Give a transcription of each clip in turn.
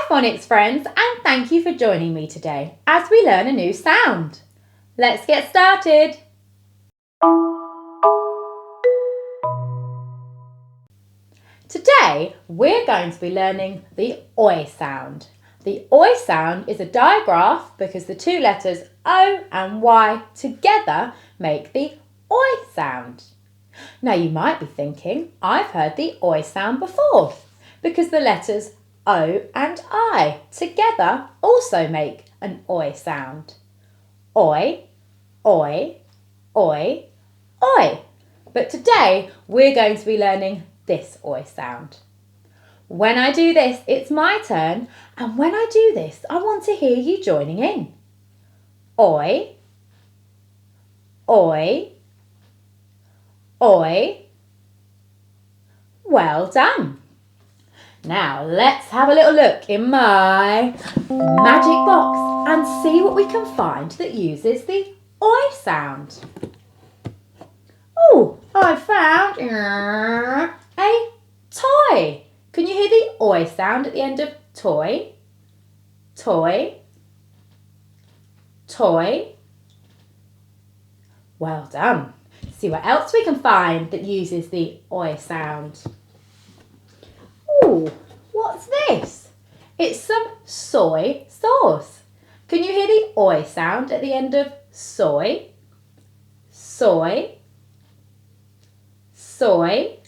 Hi Phonics friends, and thank you for joining me today as we learn a new sound. Let's get started. Today we're going to be learning the oi sound. The oi sound is a digraph because the two letters O and Y together make the oi sound. Now you might be thinking, I've heard the oi sound before because the letters O and I together also make an oi sound. Oi, oi, oi, oi. But today we're going to be learning this oi sound. When I do this, it's my turn, and when I do this, I want to hear you joining in. Oi, oi, oi. Well done. Now let's have a little look in my magic box and see what we can find that uses the oi sound. Oh, I found a toy. Can you hear the oi sound at the end of toy? Toy, toy. Well done. See what else we can find that uses the oi sound. Ooh, what's this? It's some soy sauce. Can you hear the oi sound at the end of soy? Soy, soy.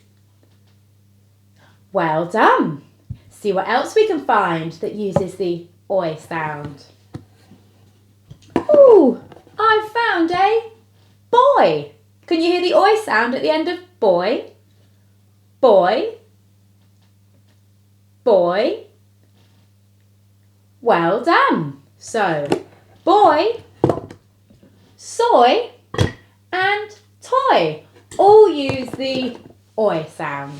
Well done. See what else we can find that uses the oi sound. Ooh, I found a boy. Can you hear the oi sound at the end of boy? Boy, boy. Well done. So, boy, soy and toy all use the oi sound.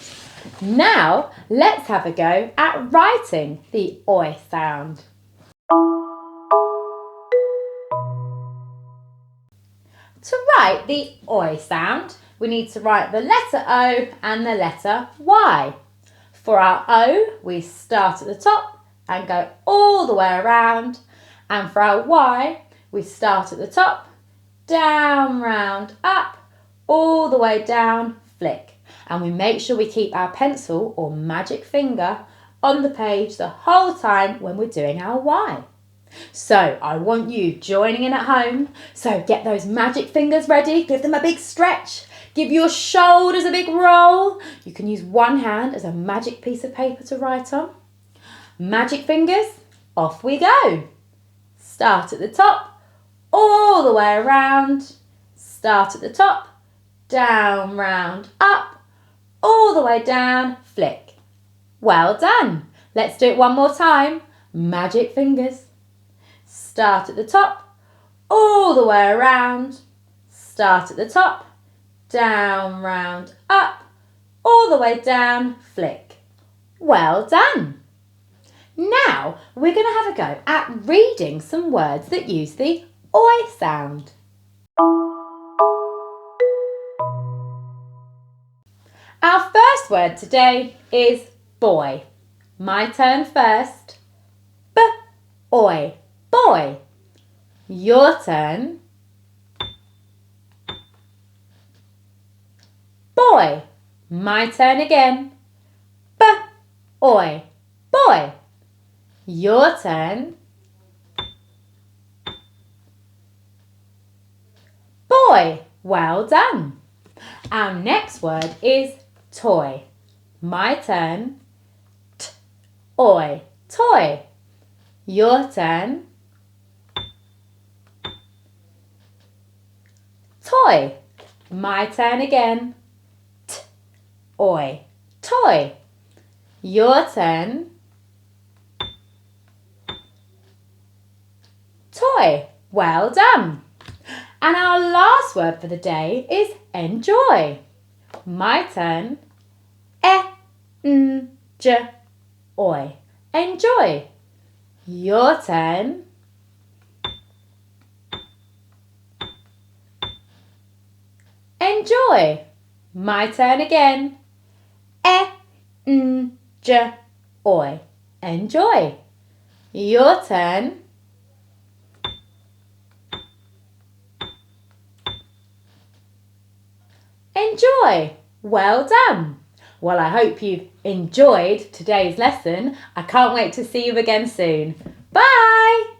Now, let's have a go at writing the oi sound. To write the oi sound, we need to write the letter O and the letter Y. For our O, we start at the top and go all the way around. And for our Y, we start at the top, down, round, up, all the way down, flick. And we make sure we keep our pencil or magic finger on the page the whole time when we're doing our Y. So I want you joining in at home. So get those magic fingers ready, give them a big stretch. Give your shoulders a big roll. You can use one hand as a magic piece of paper to write on. Magic fingers, off we go. Start at the top, all the way around. Start at the top, down, round, up, all the way down, flick. Well done. Let's do it one more time. Magic fingers. Start at the top, all the way around. Start at the top, down, round, up, all the way down, flick. Well done. Now we're going to have a go at reading some words that use the oi sound. Our first word today is boy. My turn first. B-oi, boy. Your turn. Boy. My turn again. B-oi, boy. Your turn. Boy. Well done. Our next word is toy. My turn. T-oi, toy. Your turn. Toy. My turn again. T-oi, toy. Your turn. Toy. Well done. And our last word for the day is enjoy. My turn. E-n-j-oy. Enjoy. Your turn. Enjoy. My turn again. E-n-j-oy. Enjoy. Your turn. Enjoy. Well done. Well, I hope you've enjoyed today's lesson. I can't wait to see you again soon. Bye.